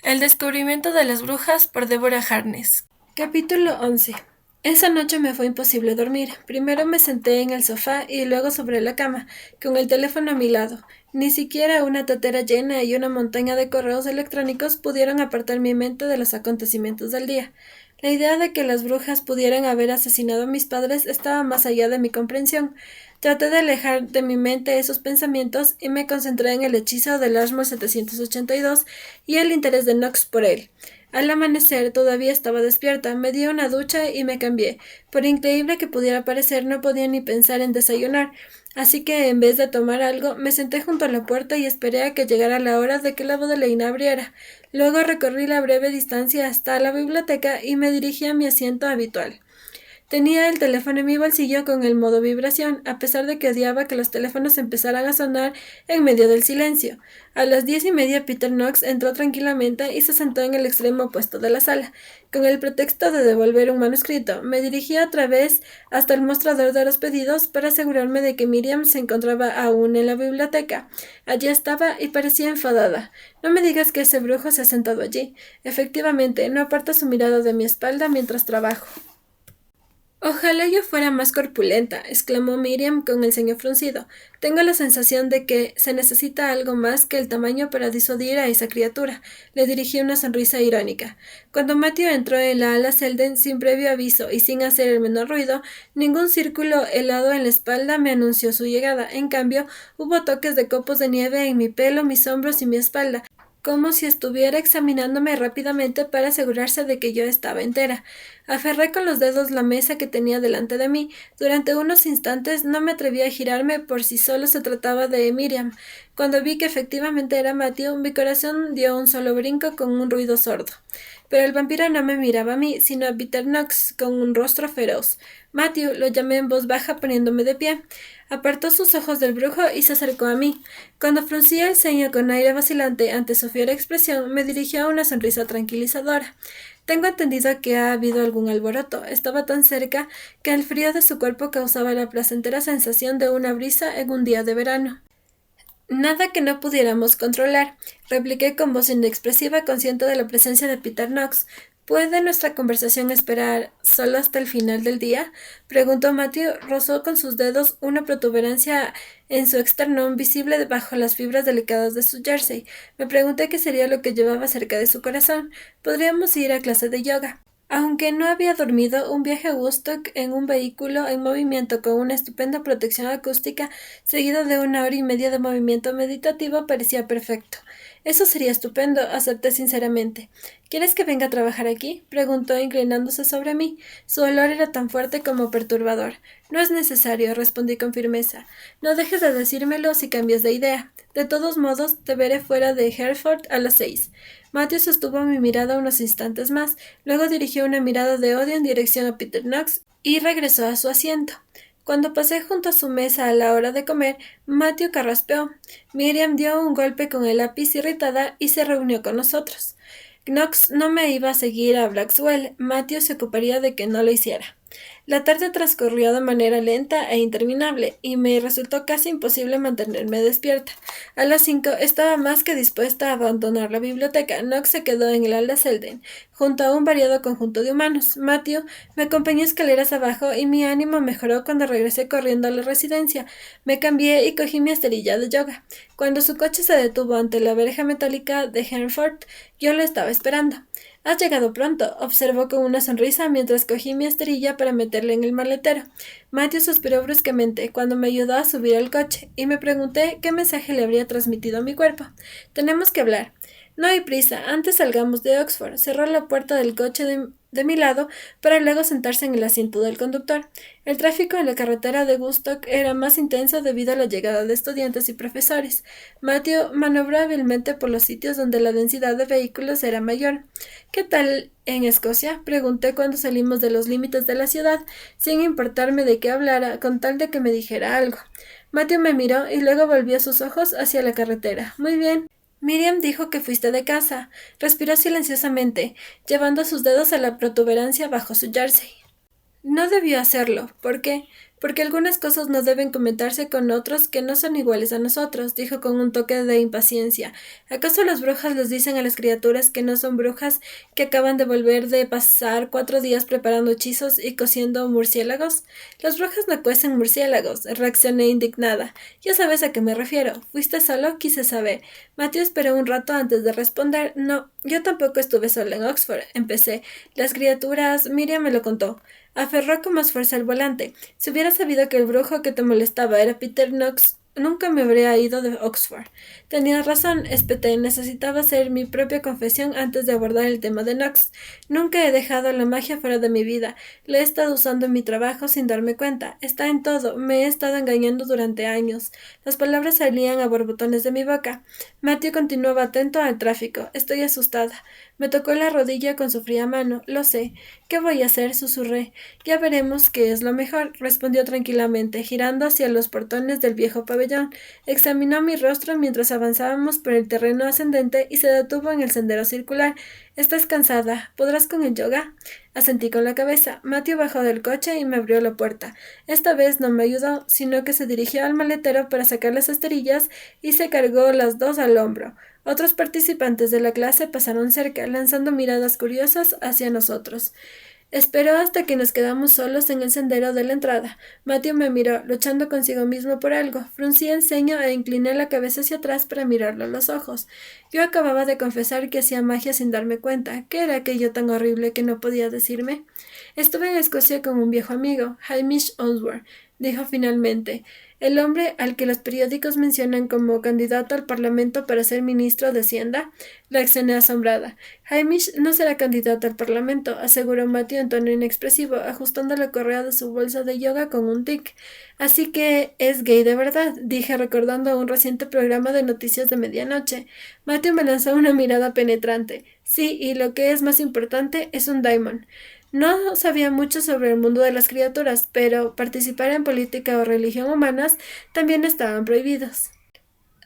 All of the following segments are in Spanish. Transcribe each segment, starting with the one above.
El descubrimiento de las brujas por Deborah Harkness. Capítulo 11. Esa noche me fue imposible dormir. Primero me senté en el sofá y luego sobre la cama, con el teléfono a mi lado. Ni siquiera una tatera llena y una montaña de correos electrónicos pudieron apartar mi mente de los acontecimientos del día. La idea de que las brujas pudieran haber asesinado a mis padres estaba más allá de mi comprensión. Traté de alejar de mi mente esos pensamientos y me concentré en el hechizo del Ashmore 782 y el interés de Knox por él. Al amanecer todavía estaba despierta, me di una ducha y me cambié. Por increíble que pudiera parecer, no podía ni pensar en desayunar, así que en vez de tomar algo, me senté junto a la puerta y esperé a que llegara la hora de que la bodeleína abriera. Luego recorrí la breve distancia hasta la biblioteca y me dirigí a mi asiento habitual. Tenía el teléfono en mi bolsillo con el modo vibración, a pesar de que odiaba que los teléfonos empezaran a sonar en medio del silencio. A las 10:30 Peter Knox entró tranquilamente y se sentó en el extremo opuesto de la sala. Con el pretexto de devolver un manuscrito, me dirigí otra vez hasta el mostrador de los pedidos para asegurarme de que Miriam se encontraba aún en la biblioteca. Allí estaba y parecía enfadada. No me digas que ese brujo se ha sentado allí. Efectivamente, no aparta su mirada de mi espalda mientras trabajo. Ojalá yo fuera más corpulenta, exclamó Miriam con el ceño fruncido. Tengo la sensación de que se necesita algo más que el tamaño para disuadir a esa criatura. Le dirigí una sonrisa irónica. Cuando Matthew entró en la ala Selden sin previo aviso y sin hacer el menor ruido, ningún círculo helado en la espalda me anunció su llegada. En cambio, hubo toques de copos de nieve en mi pelo, mis hombros y mi espalda, como si estuviera examinándome rápidamente para asegurarse de que yo estaba entera. Aferré con los dedos la mesa que tenía delante de mí. Durante unos instantes no me atreví a girarme por si solo se trataba de Miriam. Cuando vi que efectivamente era Matthew, mi corazón dio un solo brinco con un ruido sordo. Pero el vampiro no me miraba a mí, sino a Peter Knox, con un rostro feroz. Matthew, lo llamé en voz baja poniéndome de pie. Apartó sus ojos del brujo y se acercó a mí. Cuando fruncía el ceño con aire vacilante ante su fiera expresión, me dirigió una sonrisa tranquilizadora. Tengo entendido que ha habido algún alboroto. Estaba tan cerca que el frío de su cuerpo causaba la placentera sensación de una brisa en un día de verano. Nada que no pudiéramos controlar, repliqué con voz inexpresiva, consciente de la presencia de Peter Knox. ¿Puede nuestra conversación esperar solo hasta el final del día? Preguntó Matthew. Rozó con sus dedos una protuberancia en su esternón visible debajo las fibras delicadas de su jersey. Me pregunté qué sería lo que llevaba cerca de su corazón. Podríamos ir a clase de yoga. Aunque no había dormido, un viaje a Woodstock en un vehículo en movimiento con una estupenda protección acústica, seguido de 1 hora y media de movimiento meditativo, parecía perfecto. Eso sería estupendo, acepté sinceramente. ¿Quieres que venga a trabajar aquí? Preguntó inclinándose sobre mí. Su olor era tan fuerte como perturbador. No es necesario, respondí con firmeza. No dejes de decírmelo si cambias de idea. De todos modos, te veré fuera de Hereford a las 6. Matthew sostuvo mi mirada unos instantes más, luego dirigió una mirada de odio en dirección a Peter Knox y regresó a su asiento. Cuando pasé junto a su mesa a la hora de comer, Matthew carraspeó. Miriam dio un golpe con el lápiz irritada y se reunió con nosotros. Knox no me iba a seguir a Blackwell. Matthew se ocuparía de que no lo hiciera. La tarde transcurrió de manera lenta e interminable, y me resultó casi imposible mantenerme despierta. A las 5 estaba más que dispuesta a abandonar la biblioteca. Knox se quedó en el ala Selden, junto a un variado conjunto de humanos. Matthew me acompañó escaleras abajo y mi ánimo mejoró cuando regresé corriendo a la residencia. Me cambié y cogí mi esterilla de yoga. Cuando su coche se detuvo ante la verja metálica de Hereford, yo lo estaba esperando. «Has llegado pronto», observó con una sonrisa mientras cogí mi esterilla para meterla en el maletero. Matthew suspiró bruscamente cuando me ayudó a subir al coche, y me pregunté qué mensaje le habría transmitido a mi cuerpo. «Tenemos que hablar». «No hay prisa, antes salgamos de Oxford». Cerró la puerta del coche de mi lado para luego sentarse en el asiento del conductor. El tráfico en la carretera de Woodstock era más intenso debido a la llegada de estudiantes y profesores. Matthew maniobró hábilmente por los sitios donde la densidad de vehículos era mayor. «¿Qué tal en Escocia?», pregunté cuando salimos de los límites de la ciudad, sin importarme de qué hablara, con tal de que me dijera algo. Matthew me miró y luego volvió sus ojos hacia la carretera. «Muy bien». Miriam dijo que fuiste de casa. Respiró silenciosamente, llevando sus dedos a la protuberancia bajo su jersey. No debió hacerlo. ¿Por qué? Porque algunas cosas no deben comentarse con otros que no son iguales a nosotros, dijo con un toque de impaciencia. ¿Acaso las brujas les dicen a las criaturas que no son brujas, que acaban de volver de pasar 4 días preparando hechizos y cociendo murciélagos? Las brujas no cuecen murciélagos, reaccioné indignada. Ya sabes a qué me refiero. ¿Fuiste solo? Quise saber. Matthew esperó un rato antes de responder. No, yo tampoco estuve sola en Oxford. Empecé. Las criaturas... Miriam me lo contó. Aferró con más fuerza el volante. Si hubiera sabido que el brujo que te molestaba era Peter Knox, nunca me habría ido de Oxford. Tenías razón, espeté. Necesitaba hacer mi propia confesión antes de abordar el tema de Knox. Nunca he dejado la magia fuera de mi vida. La he estado usando en mi trabajo sin darme cuenta. Está en todo. Me he estado engañando durante años. Las palabras salían a borbotones de mi boca. Matthew continuaba atento al tráfico. Estoy asustada. Me tocó la rodilla con su fría mano. Lo sé. ¿Qué voy a hacer? Susurré. Ya veremos qué es lo mejor, respondió tranquilamente, girando hacia los portones del viejo pabellón. Examinó mi rostro mientras avanzábamos por el terreno ascendente y se detuvo en el sendero circular. ¿Estás cansada? ¿Podrás con el yoga? Asentí con la cabeza. Matthew bajó del coche y me abrió la puerta. Esta vez no me ayudó, sino que se dirigió al maletero para sacar las esterillas y se cargó las dos al hombro. Otros participantes de la clase pasaron cerca, lanzando miradas curiosas hacia nosotros. Esperó hasta que nos quedamos solos en el sendero de la entrada. Matthew me miró, luchando consigo mismo por algo. Fruncí el ceño e incliné la cabeza hacia atrás para mirarlo a los ojos. Yo acababa de confesar que hacía magia sin darme cuenta. ¿Qué era aquello tan horrible que no podía decirme? Estuve en Escocia con un viejo amigo, Hamish Onsworth, dijo finalmente. El hombre al que los periódicos mencionan como candidato al Parlamento para ser ministro de Hacienda. Reaccioné asombrada. Hamish no será candidato al Parlamento, aseguró Matthew en tono inexpresivo, ajustando la correa de su bolsa de yoga con un tic. Así que es gay de verdad, dije recordando un reciente programa de noticias de medianoche. Matthew me lanzó una mirada penetrante. Sí, y lo que es más importante, es un daimon. No sabía mucho sobre el mundo de las criaturas, pero participar en política o religión humanas también estaban prohibidos.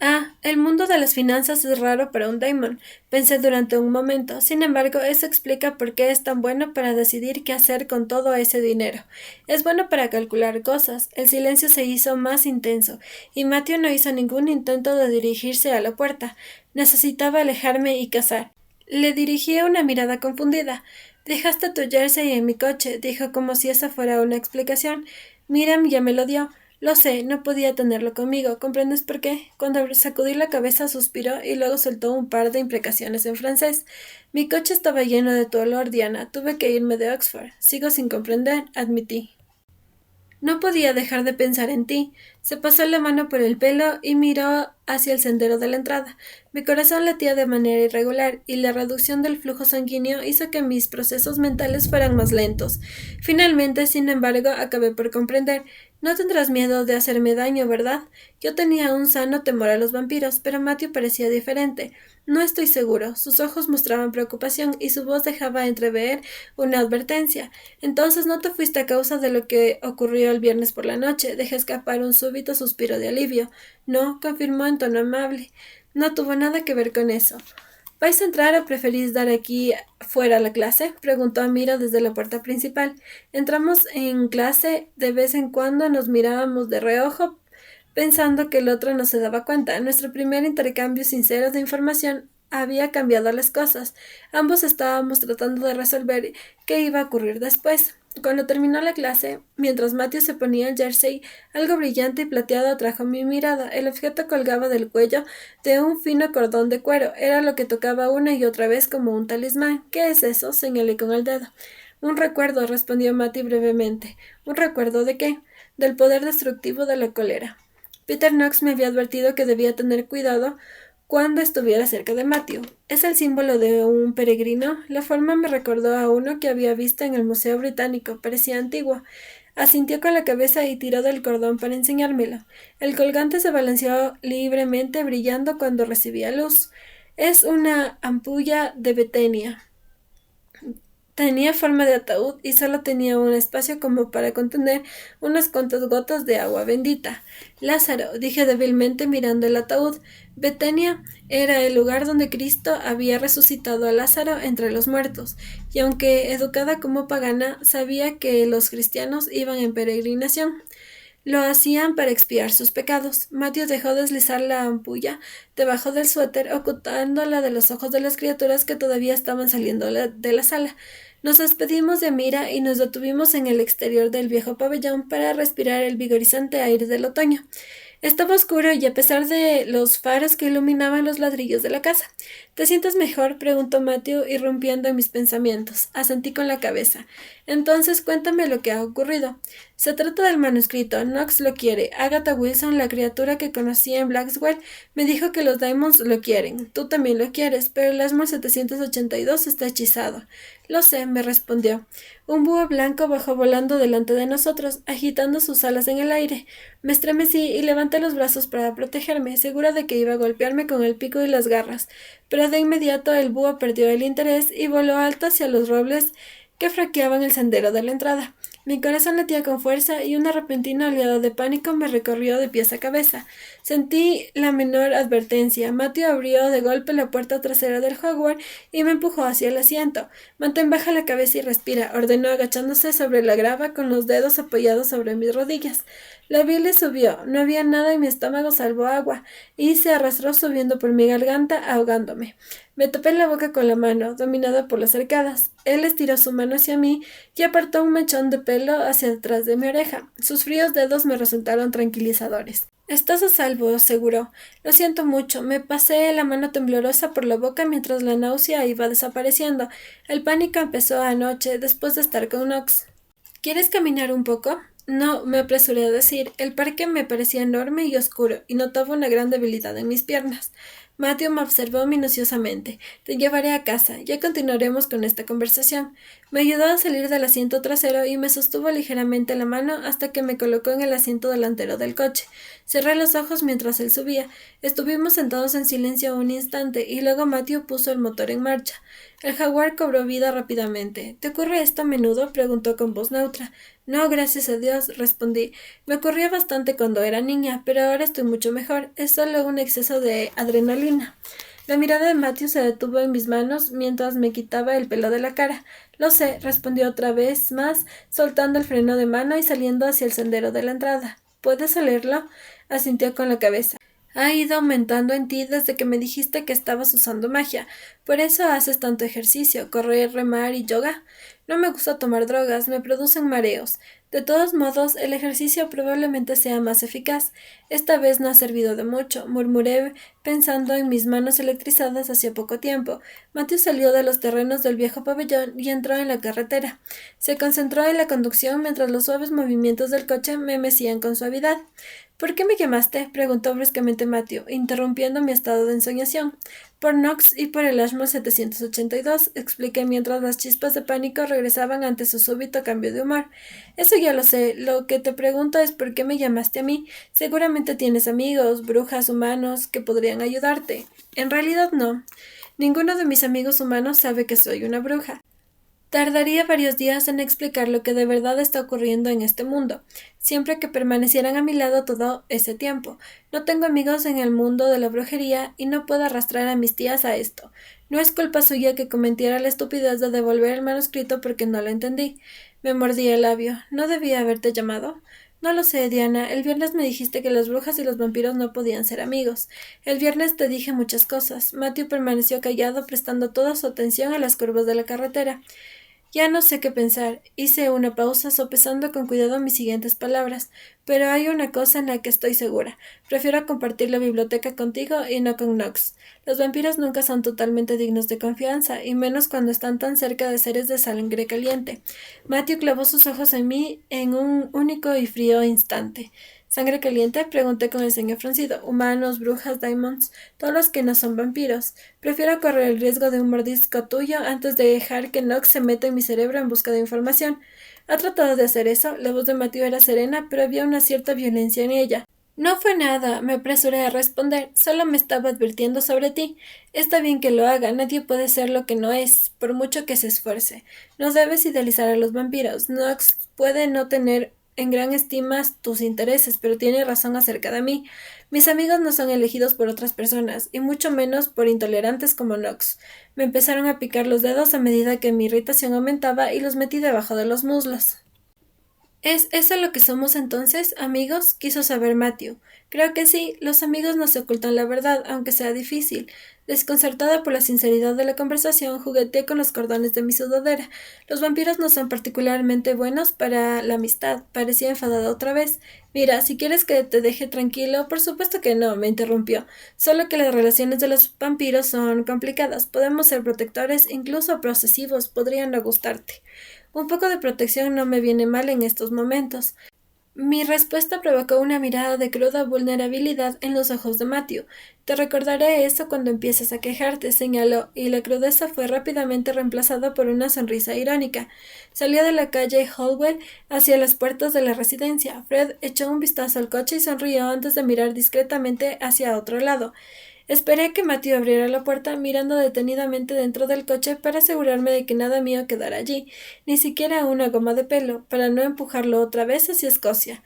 Ah, el mundo de las finanzas es raro para un daimon, pensé durante un momento. Sin embargo, eso explica por qué es tan bueno para decidir qué hacer con todo ese dinero. Es bueno para calcular cosas. El silencio se hizo más intenso, y Matthew no hizo ningún intento de dirigirse a la puerta. Necesitaba alejarme y cazar. Le dirigí una mirada confundida. «Dejaste tu jersey en mi coche», dijo como si esa fuera una explicación. «Miriam ya me lo dio». «Lo sé, no podía tenerlo conmigo. ¿Comprendes por qué?» Cuando sacudí la cabeza suspiró y luego soltó un par de imprecaciones en francés. «Mi coche estaba lleno de tu olor, Diana. Tuve que irme de Oxford». «Sigo sin comprender», admití. No podía dejar de pensar en ti. Se pasó la mano por el pelo y miró hacia el sendero de la entrada. Mi corazón latía de manera irregular y la reducción del flujo sanguíneo hizo que mis procesos mentales fueran más lentos. Finalmente, sin embargo, acabé por comprender. No tendrás miedo de hacerme daño, ¿verdad? Yo tenía un sano temor a los vampiros, pero Matthew parecía diferente. No estoy seguro. Sus ojos mostraban preocupación y su voz dejaba entrever una advertencia. Entonces no te fuiste a causa de lo que ocurrió el viernes por la noche. Dejé escapar un súbito suspiro de alivio. No, confirmó en tono amable. No tuvo nada que ver con eso. ¿Vais a entrar o preferís dar aquí fuera la clase?, preguntó Amira desde la puerta principal. Entramos en clase, de vez en cuando nos mirábamos de reojo, pensando que el otro no se daba cuenta. Nuestro primer intercambio sincero de información había cambiado las cosas. Ambos estábamos tratando de resolver qué iba a ocurrir después. Cuando terminó la clase, mientras Matthew se ponía el jersey, algo brillante y plateado atrajo mi mirada. El objeto colgaba del cuello de un fino cordón de cuero. Era lo que tocaba una y otra vez como un talismán. «¿Qué es eso?», señalé con el dedo. «Un recuerdo», respondió Matthew brevemente. «¿Un recuerdo de qué?» «Del poder destructivo de la cólera». Peter Knox me había advertido que debía tener cuidado cuando estuviera cerca de Matthew. ¿Es el símbolo de un peregrino? La forma me recordó a uno que había visto en el Museo Británico. Parecía antiguo. Asintió con la cabeza y tiró del cordón para enseñármelo. El colgante se balanceó libremente, brillando cuando recibía luz. «Es una ampulla de betenia». Tenía forma de ataúd y solo tenía un espacio como para contener unas cuantas gotas de agua bendita. Lázaro, dije débilmente mirando el ataúd. Betania era el lugar donde Cristo había resucitado a Lázaro entre los muertos, y aunque educada como pagana, sabía que los cristianos iban en peregrinación. Lo hacían para expiar sus pecados. Matthew dejó deslizar la ampulla debajo del suéter, ocultándola de los ojos de las criaturas que todavía estaban saliendo de la sala. Nos despedimos de Amira y nos detuvimos en el exterior del viejo pabellón para respirar el vigorizante aire del otoño. Estaba oscuro y a pesar de los faros que iluminaban los ladrillos de la casa. ¿Te sientes mejor?, preguntó Matthew, irrumpiendo en mis pensamientos. Asentí con la cabeza. Entonces cuéntame lo que ha ocurrido. Se trata del manuscrito. Knox lo quiere. Agatha Wilson, la criatura que conocí en Blackwell, me dijo que los Diamonds lo quieren. Tú también lo quieres, pero el Ashmore 782 está hechizado. Lo sé, me respondió. Un búho blanco bajó volando delante de nosotros, agitando sus alas en el aire. Me estremecí y levanté los brazos para protegerme, segura de que iba a golpearme con el pico y las garras. Pero de inmediato el búho perdió el interés y voló alto hacia los robles que franqueaban el sendero de la entrada. Mi corazón latía con fuerza y una repentina oleada de pánico me recorrió de pies a cabeza. Sentí la menor advertencia. Matthew abrió de golpe la puerta trasera del jaguar y me empujó hacia el asiento. Mantén baja la cabeza y respira, ordenó agachándose sobre la grava con los dedos apoyados sobre mis rodillas. La bilis subió. No había nada en mi estómago salvo agua, y se arrastró subiendo por mi garganta, ahogándome. Me topé la boca con la mano, dominada por las arcadas. Él estiró su mano hacia mí y apartó un mechón de pelo hacia detrás de mi oreja. Sus fríos dedos me resultaron tranquilizadores. Estás a salvo, aseguró. Lo siento mucho. Me pasé la mano temblorosa por la boca mientras la náusea iba desapareciendo. El pánico empezó anoche, después de estar con Knox. ¿Quieres caminar un poco? No, me apresuré a decir. El parque me parecía enorme y oscuro, y notaba una gran debilidad en mis piernas. Matthew me observó minuciosamente. Te llevaré a casa. Ya continuaremos con esta conversación. Me ayudó a salir del asiento trasero y me sostuvo ligeramente la mano hasta que me colocó en el asiento delantero del coche. Cerré los ojos mientras él subía. Estuvimos sentados en silencio un instante y luego Matthew puso el motor en marcha. El jaguar cobró vida rápidamente. ¿Te ocurre esto a menudo?, preguntó con voz neutra. No, gracias a Dios, respondí. Me ocurría bastante cuando era niña, pero ahora estoy mucho mejor. Es solo un exceso de adrenalina. La mirada de Matthew se detuvo en mis manos mientras me quitaba el pelo de la cara. Lo sé, respondió otra vez más, soltando el freno de mano y saliendo hacia el sendero de la entrada. ¿Puedes olerlo?, asintió con la cabeza. Ha ido aumentando en ti desde que me dijiste que estabas usando magia. Por eso haces tanto ejercicio, correr, remar y yoga. No me gusta tomar drogas, me producen mareos. De todos modos, el ejercicio probablemente sea más eficaz. Esta vez no ha servido de mucho, murmuré pensando en mis manos electrizadas hacía poco tiempo. Matthew salió de los terrenos del viejo pabellón y entró en la carretera. Se concentró en la conducción mientras los suaves movimientos del coche me mecían con suavidad. ¿Por qué me llamaste?, preguntó bruscamente Matthew, interrumpiendo mi estado de ensoñación. Por Knox y por el Ashmore 782, expliqué mientras las chispas de pánico regresaban ante su súbito cambio de humor. Eso ya lo sé. Lo que te pregunto es por qué me llamaste a mí. Seguramente tienes amigos, brujas, humanos, que podrían ayudarte. En realidad no. Ninguno de mis amigos humanos sabe que soy una bruja. Tardaría varios días en explicar lo que de verdad está ocurriendo en este mundo, siempre que permanecieran a mi lado todo ese tiempo. No tengo amigos en el mundo de la brujería y no puedo arrastrar a mis tías a esto. No es culpa suya que cometiera la estupidez de devolver el manuscrito porque no lo entendí. Me mordí el labio. ¿No debía haberte llamado? No lo sé, Diana. El viernes me dijiste que las brujas y los vampiros no podían ser amigos. El viernes te dije muchas cosas. Matthew permaneció callado, prestando toda su atención a las curvas de la carretera. Ya no sé qué pensar. Hice una pausa, sopesando con cuidado mis siguientes palabras. Pero hay una cosa en la que estoy segura. Prefiero compartir la biblioteca contigo y no con Knox. Los vampiros nunca son totalmente dignos de confianza, y menos cuando están tan cerca de seres de sangre caliente. Matthew clavó sus ojos en mí en un único y frío instante. ¿Sangre caliente?, pregunté con el ceño fruncido. Humanos, brujas, Diamonds, todos los que no son vampiros. Prefiero correr el riesgo de un mordisco tuyo antes de dejar que Knox se meta en mi cerebro en busca de información. ¿Ha tratado de hacer eso? La voz de Matthew era serena, pero había una cierta violencia en ella. No fue nada, me apresuré a responder. Solo me estaba advirtiendo sobre ti. Está bien que lo haga, nadie puede ser lo que no es, por mucho que se esfuerce. No debes idealizar a los vampiros. Nox puede no tener en gran estima tus intereses, pero tiene razón acerca de mí. Mis amigos no son elegidos por otras personas, y mucho menos por intolerantes como Nox. Me empezaron a picar los dedos a medida que mi irritación aumentaba y los metí debajo de los muslos. ¿Es eso lo que somos entonces, amigos? Quiso saber Matthew. Creo que sí, los amigos nos ocultan la verdad, aunque sea difícil. Desconcertada por la sinceridad de la conversación, jugueteé con los cordones de mi sudadera. Los vampiros no son particularmente buenos para la amistad. Parecía enfadada otra vez. Mira, si quieres que te deje tranquilo, por supuesto que no, me interrumpió. Solo que las relaciones de los vampiros son complicadas. Podemos ser protectores, incluso posesivos, podrían no gustarte. Un poco de protección no me viene mal en estos momentos. Mi respuesta provocó una mirada de cruda vulnerabilidad en los ojos de Matthew. Te recordaré eso cuando empieces a quejarte, señaló, y la crudeza fue rápidamente reemplazada por una sonrisa irónica. Salió de la calle Holwell hacia las puertas de la residencia. Fred echó un vistazo al coche y sonrió antes de mirar discretamente hacia otro lado. Esperé a que Matthew abriera la puerta, mirando detenidamente dentro del coche para asegurarme de que nada mío quedara allí, ni siquiera una goma de pelo, para no empujarlo otra vez hacia Escocia.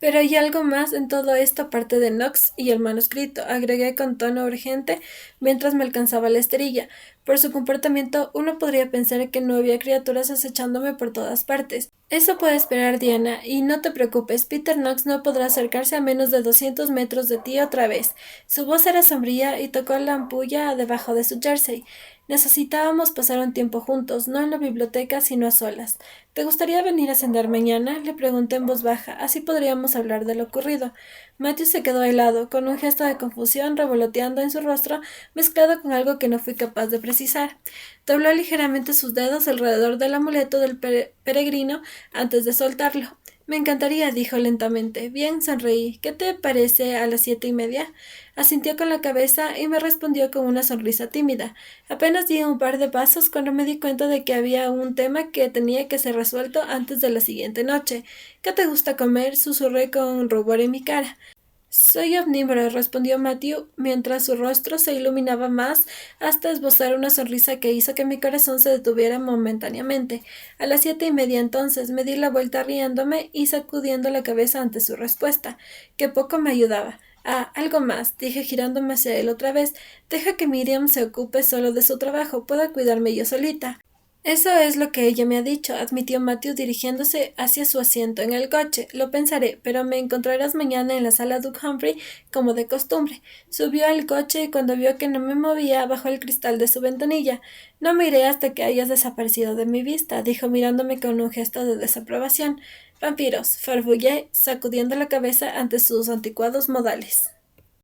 Pero hay algo más en todo esto aparte de Knox y el manuscrito, agregué con tono urgente mientras me alcanzaba la esterilla. Por su comportamiento, uno podría pensar que no había criaturas acechándome por todas partes. Eso puede esperar, Diana, y no te preocupes, Peter Knox no podrá acercarse a menos de 200 metros de ti otra vez. Su voz era sombría y tocó la ampulla debajo de su jersey. Necesitábamos pasar un tiempo juntos, no en la biblioteca, sino a solas. ¿Te gustaría venir a cenar mañana? Le pregunté en voz baja, así podríamos hablar de lo ocurrido. Matthew se quedó helado, con un gesto de confusión revoloteando en su rostro, mezclado con algo que no fui capaz de precisar. Dobló ligeramente sus dedos alrededor del amuleto del peregrino antes de soltarlo. Me encantaría, dijo lentamente. Bien, sonreí. ¿Qué te parece a las 7:30? Asintió con la cabeza y me respondió con una sonrisa tímida. Apenas di un par de pasos cuando me di cuenta de que había un tema que tenía que ser resuelto antes de la siguiente noche. ¿Qué te gusta comer? Susurré con rubor en mi cara. Soy omnívoro, respondió Matthew, mientras su rostro se iluminaba más hasta esbozar una sonrisa que hizo que mi corazón se detuviera momentáneamente. A las 7:30 entonces me di la vuelta riéndome y sacudiendo la cabeza ante su respuesta, que poco me ayudaba. Ah, algo más, dije girándome hacia él otra vez. Deja que Miriam se ocupe solo de su trabajo, puedo cuidarme yo solita. Eso es lo que ella me ha dicho, admitió Matthew dirigiéndose hacia su asiento en el coche. Lo pensaré, pero me encontrarás mañana en la sala Duke Humphrey, como de costumbre. Subió al coche y cuando vio que no me movía, bajó el cristal de su ventanilla. No me iré hasta que hayas desaparecido de mi vista, dijo mirándome con un gesto de desaprobación. Vampiros, farfullé, sacudiendo la cabeza ante sus anticuados modales.